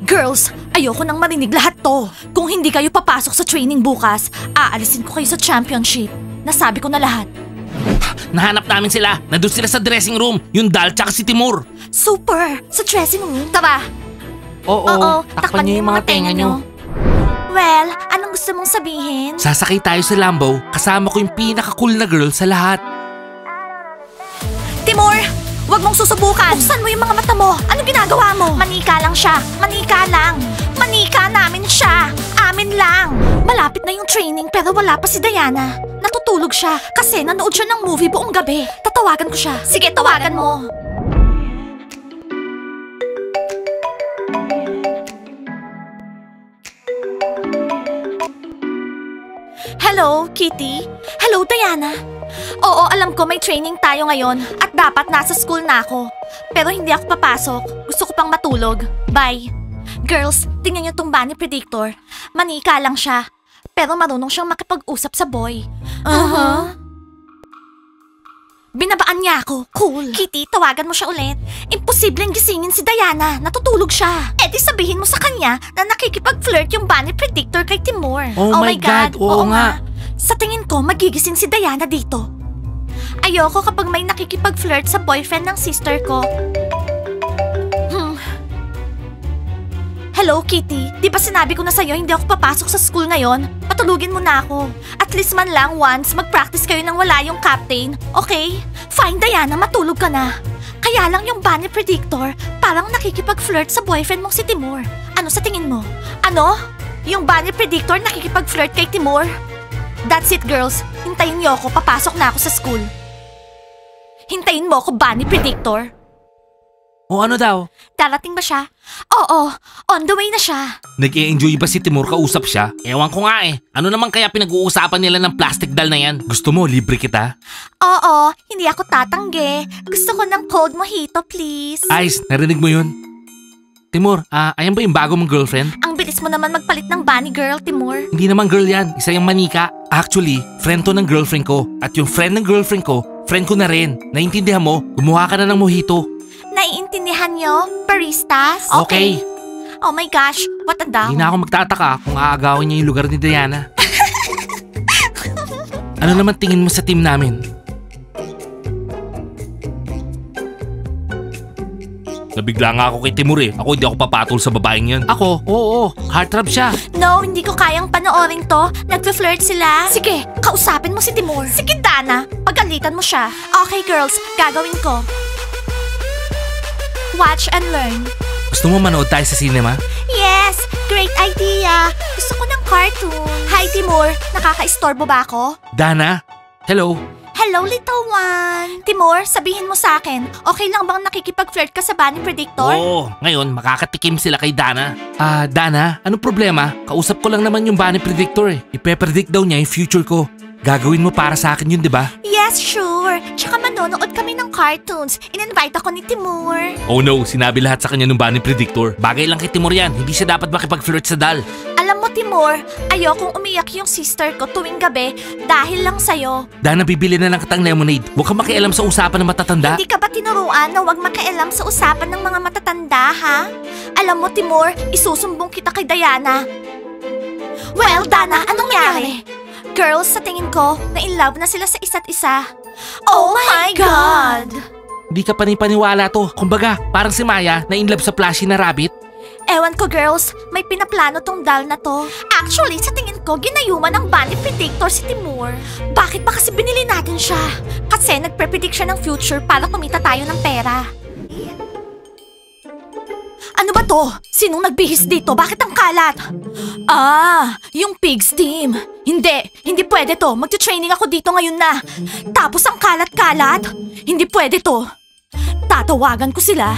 Girls, ayoko nang marinig lahat to. Kung hindi kayo papasok sa training bukas, aalisin ko kayo sa championship. Nasabi ko na lahat. Nahanap namin sila. Nandun sila sa dressing room. Yung Dal tsaka si Timur. Super! Sa dressing room? Tara. Oo, takpan niyo yung mga tenga niyo. Well, anong gusto mong sabihin? Sasakay tayo sa Lambo. Kasama ko yung pinaka-cool na girl sa lahat. Timur! Huwag mong susubukan! Buksan mo yung mga mata mo! Anong ginagawa mo? Manika lang siya! Manika lang! Manika namin siya! Amin lang! Malapit na yung training pero wala pa si Diana. Natutulog siya kasi nanood siya ng movie buong gabi. Tatawagan ko siya. Sige, tawagan mo! Hello, Kitty? Hello, Diana? Oo, alam ko may training tayo ngayon at dapat nasa school na ako. Pero hindi ako papasok. Gusto ko pang matulog. Bye. Girls, tingnan niyo tong bunny predictor. Manika lang siya. Pero marunong siyang makipag-usap sa boy. Binabaan niya ako. Cool. Kitty, tawagan mo siya ulit. Imposibleng gisingin si Diana. Natutulog siya. Eh di sabihin mo sa kanya na nakikipag-flirt yung bunny predictor kay Timur. Oh my God, oo nga. Sa tingin ko, magigising si Diana dito. Ayoko kapag may nakikipag-flirt sa boyfriend ng sister ko. Hello, Kitty. Di ba sinabi ko na sa'yo hindi ako papasok sa school ngayon? Patulugin mo na ako. At least man lang once, mag-practice kayo nang wala yung captain. Okay? Fine, Diana, matulog ka na. Kaya lang yung bunny predictor, parang nakikipag-flirt sa boyfriend mong si Timur. Ano sa tingin mo? Ano? Yung bunny predictor nakikipag-flirt kay Timur? That's it, girls. Hintayin niyo ako, papasok na ako sa school. Hintayin mo ako, bunny predictor. O ano daw? Darating ba siya? Oo, on the way na siya. Nag-i-enjoy ba si Timur kausap siya? Ewan ko nga eh. Ano naman kaya pinag-uusapan nila ng plastic doll na yan? Gusto mo, libre kita? Oo, hindi ako tatanggi. Gusto ko ng cold mojito, please. Ice, narinig mo yun? Timur, ayan ba yung bago mong girlfriend? Ang bilis mo naman magpalit ng bunny girl, Timur. Hindi naman girl yan, isa yung manika. Actually, friend to ng girlfriend ko. At yung friend ng girlfriend ko, friend ko na rin. Naintindihan mo? Gumawa ka na ng mojito. Naiintindihan nyo? Baristas? Okay. Oh my gosh, what a down. Hindi na ako magtataka kung aagawin niya yung lugar ni Diana. Ano naman tingin mo sa team namin? Nabigla nga ako kay Timur eh. Ako hindi ako papatol sa babaeng yan. Ako, oo, heartthrob siya. No, hindi ko kayang panoorin to. Nagpe-flirt sila. Sige, kausapin mo si Timur. Sige, Dana. Pagalitan mo siya. Okay, girls, gagawin ko. Watch and learn. Gusto mo manood tayo sa cinema? Yes! Great idea! Gusto ko ng cartoon. Hi, Timur. Nakaka-istorbo ba ako? Dana? Hello? Hello, little one. Timur, sabihin mo sa akin, okay lang bang nakikipag-flirt ka sa bunny predictor? Oo, ngayon makakatikim sila kay Dana. Dana, anong problema? Kausap ko lang naman yung bunny predictor eh. Ipe-predict daw niya yung future ko. Gagawin mo para sa akin yun, di ba? Yes, sure. Tsaka manonood kami ng cartoons. In-invite ako ni Timur. Oh no, sinabi lahat sa kanya ng bunny predictor. Bagay lang kay Timur yan. Hindi siya dapat makipag-flirt sa Dal. Alam mo, Timur, ayokong umiyak yung sister ko tuwing gabi dahil lang sa'yo. Dana, bibili na lang kitang lemonade. Huwag kang makialam sa usapan ng matatanda. Hindi ka ba tinuruan na huwag makialam sa usapan ng mga matatanda, ha? Alam mo, Timur, isusumbong kita kay Diana. Well, Dana, anong nangyari? Girls, sa tingin ko, na-in-love na sila sa isa't isa. Oh my God! Hindi ka panipaniwala to. Kumbaga, parang si Maya na in love sa plushy na rabbit. Ewan ko, girls, may pinaplano tong doll na to. Actually, sa tingin ko, ginayuman ng bunny predictor si Timur. Bakit ba kasi binili natin siya? Kasi nagpe-predict siya ng future para kumita tayo ng pera. Ano ba to? Sinong nagbihis dito? Bakit ang kalat? Yung pigs team. Hindi pwede to. Magte-training ako dito ngayon na. Tapos ang kalat-kalat? Hindi pwede to. Tatawagan ko sila.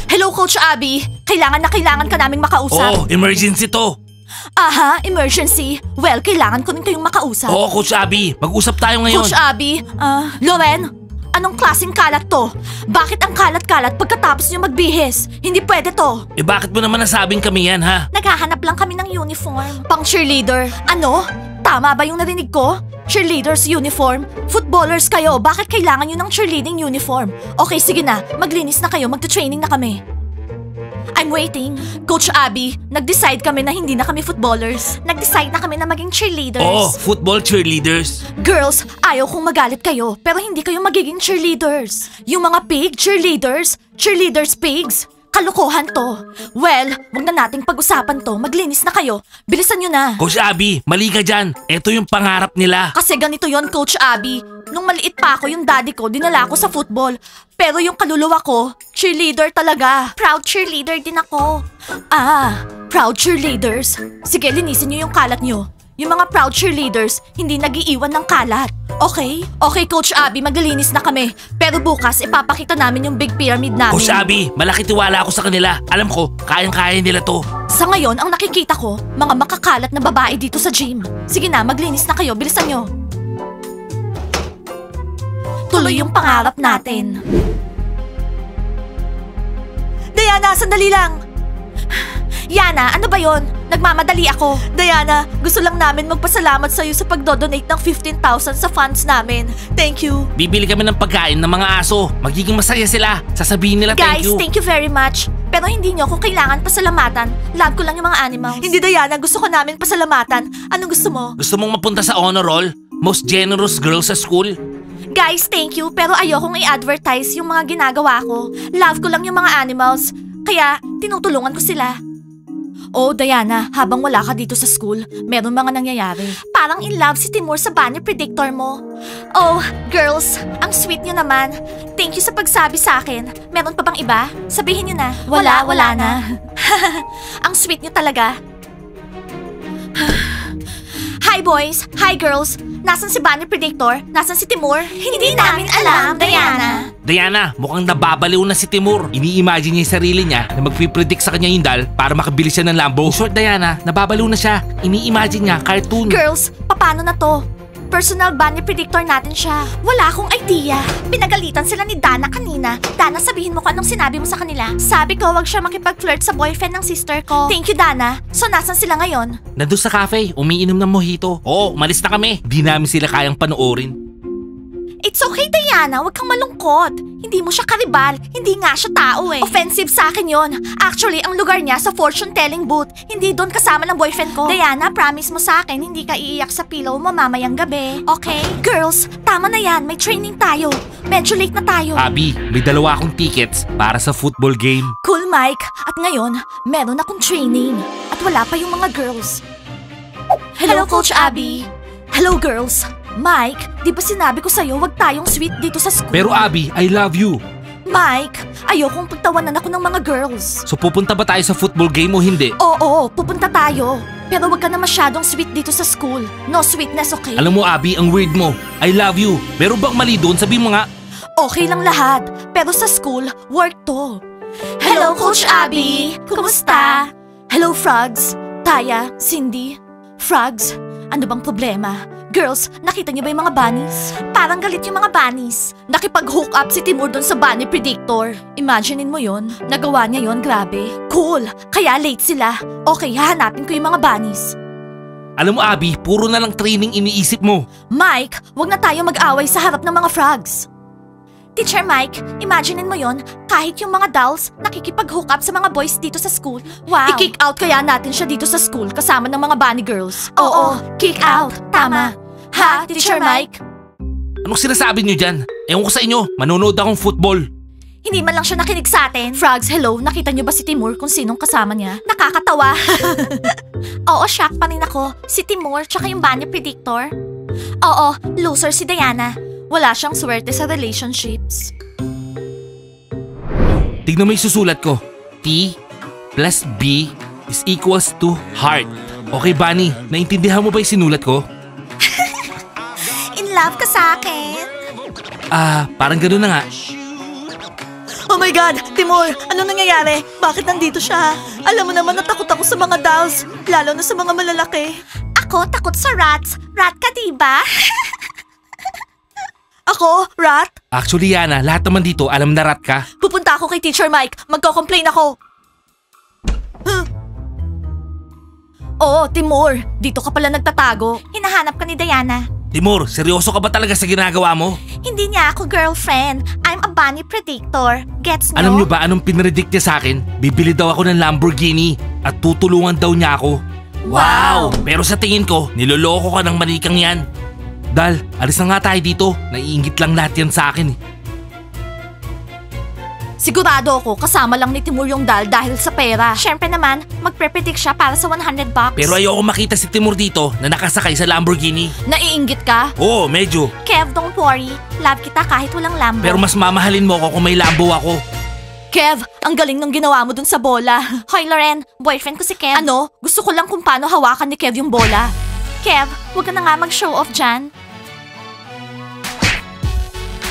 Hello, Coach Abby. Kailangan ka naming makausap. Oh, emergency to. Aha, emergency. Well, kailangan ko rin kayong makausap. Oo, Coach Abby. Mag-usap tayo ngayon. Coach Abby, Loren, anong klaseng kalat to? Bakit ang kalat-kalat pagkatapos niyo magbihis? Hindi pwede to. Eh bakit mo naman nasabing kami yan, ha? Naghahanap lang kami ng uniform. Pang cheerleader. Ano? Tama ba yung narinig ko? Cheerleaders uniform? Footballers kayo, bakit kailangan nyo ng cheerleading uniform? Okay, sige na. Maglinis na kayo, magta-training na kami. I'm waiting. Coach Abby, nag-decide kami na hindi na kami footballers. Nag-decide na kami na maging cheerleaders. Oo, football cheerleaders. Girls, ayaw kong magalit kayo, pero hindi kayo magiging cheerleaders. Yung mga pig cheerleaders, cheerleaders pigs. Kalokohan to. Well, wag na nating pag-usapan to. Maglinis na kayo. Bilisan nyo na. Coach Abby, mali ka dyan. Ito yung pangarap nila. Kasi ganito yon, Coach Abby. Nung maliit pa ako, yung daddy ko, dinala ako sa football. Pero yung kaluluwa ko, cheerleader talaga. Proud cheerleader din ako. Proud cheerleaders. Sige, linisin nyo yung kalat nyo. Yung mga proud cheerleaders, hindi nagiiwan ng kalat. Okay? Okay, Coach Abby, maglilinis na kami. Pero bukas, ipapakita namin yung Big Pyramid namin. Coach Abby, malaki tiwala ako sa kanila. Alam ko, kayang-kaya nila to. Sa ngayon, ang nakikita ko, mga makakalat na babae dito sa gym. Sige na, maglinis na kayo. Bilisan nyo. Tuloy yung pangarap natin. Diana, sandali lang! Yana, ano ba yon? Nagmamadali ako. Diana, gusto lang namin magpasalamat sa'yo sa pagdodonate ng 15,000 sa funds namin. Thank you. Bibili kami ng pagkain ng mga aso. Magiging masaya sila. Sasabihin nila thank Guys, you. thank you very much. Pero hindi nyo ako kailangan pasalamatan. Love ko lang yung mga animals. Hindi, Diana. Gusto ko namin pasalamatan. Anong gusto mo? Gusto mong mapunta sa honor roll? Most generous girl sa school? Guys, thank you. Pero ayokong i-advertise yung mga ginagawa ko. Love ko lang yung mga animals. Kaya, tinutulungan ko sila. Oh, Diana, habang wala ka dito sa school, meron mga nangyayari. Parang in love si Timur sa banner predictor mo. Oh, girls, ang sweet nyo naman. Thank you sa pagsabi sa akin. Meron pa bang iba? Sabihin nyo na. Wala na. Ang sweet nyo talaga. Hi boys! Hi girls! Nasaan si Banner Predictor? Nasaan si Timur? Hindi namin alam, Diana. Diana, mukhang nababaliw na si Timur. Ini-imagine niya yung sarili niya na magpipredict sa kanya yung dal para makabili siya ng Lambo. In short, Diana, nababaliw na siya. Ini-imagine niya, cartoon. Girls, paano na to? Personal Banner Predictor natin siya. Wala akong idea. Pinagalitan sila ni Dana kanina. Dana, sabihin mo kung anong sinabi mo sa kanila. Sabi ko, wag siya makipag-flirt sa boyfriend ng sister ko. Thank you, Dana. So, nasan sila ngayon? Nandun sa cafe, umiinom ng mojito. Oo, umalis na kami. Di namin sila kayang panoorin. It's okay, Diana. Huwag kang malungkot. Hindi mo siya karibal. Hindi nga siya tao eh. Offensive sa akin yon. Actually, ang lugar niya sa fortune-telling booth. Hindi doon kasama ng boyfriend ko. Diana, promise mo sa akin, hindi ka iiyak sa pillow mo mamayang gabi. Okay? Girls, tama na yan. May training tayo. Medyo late na tayo. Abby, may 2 akong tickets para sa football game. Cool, Mike. At ngayon, meron akong training. At wala pa yung mga girls. Hello, Coach Abby. Hello, girls. Mike, di ba sinabi ko sa'yo wag tayong sweet dito sa school? Pero Abby, I love you. Mike, ayokong pagtawanan ako ng mga girls. So pupunta ba tayo sa football game o hindi? Oo, pupunta tayo. Pero wag ka na masyadong sweet dito sa school. No sweetness, okay? Alam mo Abby, ang weird mo. I love you. Meron bang mali doon? Sabihin mo nga. Okay lang lahat. Pero sa school, work to. Hello, Coach Abby. Kumusta? Hello, Frogs. Taya, Cindy. Frogs, ano bang problema? Girls, nakita niyo ba yung mga bunnies? Parang galit yung mga bunnies. Nakipag-hook up si Timur doon sa bunny predictor. Imaginein mo yon. Nagawa niya yon, grabe. Cool, kaya late sila. Okay, hahanapin ko yung mga bunnies. Alam mo Abby, puro na lang training iniisip mo. Mike, wag na tayo mag-away sa harap ng mga frogs. Teacher Mike, imaginein mo yon, kahit yung mga dolls nakikipag-hook up sa mga boys dito sa school. Wow! I-kick out kaya natin siya dito sa school kasama ng mga bunny girls. Oo, kick out. Tama. Ha, Teacher Mike? Anong sinasabi niyo dyan? Ewan ko sa inyo, manonood akong football. Hindi man lang siya nakinig sa atin. Frogs, hello, nakita niyo ba si Timur kung sinong kasama niya? Nakakatawa. Oo, shock pa rin ako. Si Timur, tsaka yung bunny predictor. Oo, loser si Diana. Wala siyang swerte sa relationships. Tignan mo yung susulat ko. T plus B is equals to heart. Okay, Bunny, naintindihan mo ba yung sinulat ko? In love ka sa akin? Parang gano'n na nga. Oh my God! Timur, ano nangyayari? Bakit nandito siya? Alam mo naman na takot ako sa mga dolls, lalo na sa mga malalaki. Ako takot sa rats. Rat ka, diba? Ako? Rat? Actually, Yana, lahat naman dito alam na rat ka. Pupunta ako kay Teacher Mike. Magko-complain ako. Oh, Timur. Dito ka pala nagtatago. Hinahanap ka ni Diana. Timur, seryoso ka ba talaga sa ginagawa mo? Hindi niya ako girlfriend. I'm a bunny predictor. Gets nyo? Alam nyo ba anong pinredict niya sa akin? Bibili daw ako ng Lamborghini at tutulungan daw niya ako. Wow! Pero sa tingin ko, niloloko ka ng manikang yan. Dal, alis na nga tayo dito. Naiingit lang lahat yan sa akin. Sigurado ako kasama lang ni Timur yung Dal dahil sa pera. Siyempre naman, magpe-predict siya para sa $100. Pero ayoko makita si Timur dito na nakasakay sa Lamborghini. Naiinggit ka? Oo, medyo. Kev, don't worry. Love kita kahit walang Lambo. Pero mas mamahalin mo ako kung may Lambo ako. Kev, ang galing nung ginawa mo dun sa bola. Hoy Loren, boyfriend ko si Kev. Ano? Gusto ko lang kung paano hawakan ni Kev yung bola. Kev, huwag ka na nga mag-show off dyan.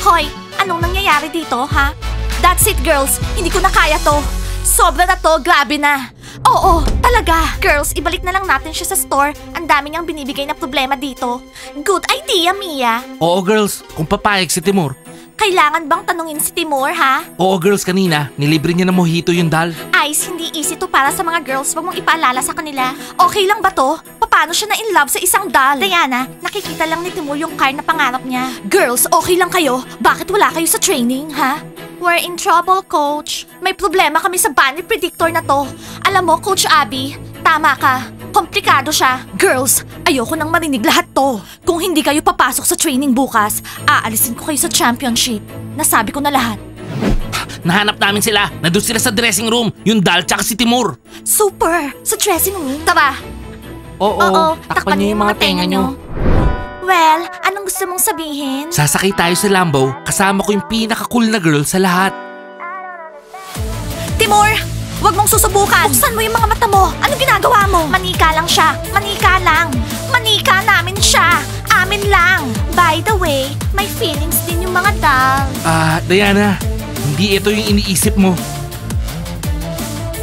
Hoy, anong nangyayari dito, ha? That's it, girls. Hindi ko na kaya to. Sobra na to, grabe na. Oo, talaga. Girls, ibalik na lang natin siya sa store. Ang dami niyang binibigay na problema dito. Good idea, Mia. Oo girls, kung papayag si Timur. Kailangan bang tanungin si Timur, ha? Oo girls, kanina, nilibre niya ng mojito yung Dal. Ice, hindi easy to para sa mga girls. Huwag mong ipaalala sa kanila. Okay lang ba to? Paano siya na in love sa isang doll? Diana, nakikita lang ni Timur yung car na pangarap niya. Girls, okay lang kayo? Bakit wala kayo sa training, ha? We're in trouble, Coach. May problema kami sa bunny predictor na to. Alam mo, Coach Abby, tama ka. Komplikado siya. Girls, ayoko nang marinig lahat to. Kung hindi kayo papasok sa training bukas, aalisin ko kayo sa championship. Nasabi ko na lahat. Nahanap namin sila. Nandun sila sa dressing room. Yung Dal tsaka si Timur. Super! Sa dressing room? Tara. Oo, takpan niyo yung mga tenga niyo. Well, anong gusto mong sabihin? Sasakay tayo sa Lambo, kasama ko yung pinaka-cool na girl sa lahat. Timur! Huwag mong susubukan! Buksan mo yung mga mata mo! Anong ginagawa mo? Manika lang siya! Manika lang! Manika namin siya! Amin lang! By the way, may feelings din yung mga doll. Diana, hindi ito yung iniisip mo.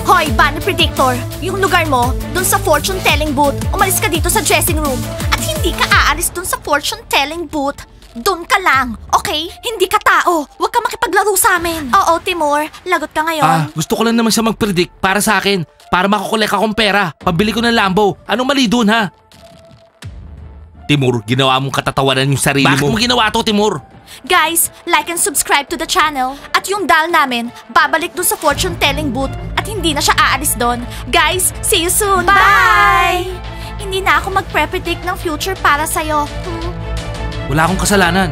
Hoy, Bunny Predictor! Yung lugar mo, dun sa fortune-telling booth, umalis ka dito sa dressing room. At hindi ka aalis dun sa fortune-telling booth. Dun ka lang, okay? Hindi ka tao. Huwag ka makipaglaro sa amin. Oo, Timur. Lagot ka ngayon. Gusto ko lang naman siya mag-predict para sa akin. Para makukolek akong pera. Pabili ko ng Lambo. Anong mali dun, ha? Timur, ginawa mong katatawanan yung sarili mo. Bakit mo ginawa to, Timur? Guys, like and subscribe to the channel. At yung doll namin, babalik dun sa fortune-telling booth at hindi na siya aalis dun. Guys, see you soon. Bye! Hindi na ako magpre-predict ng future para sa'yo. Wala akong kasalanan.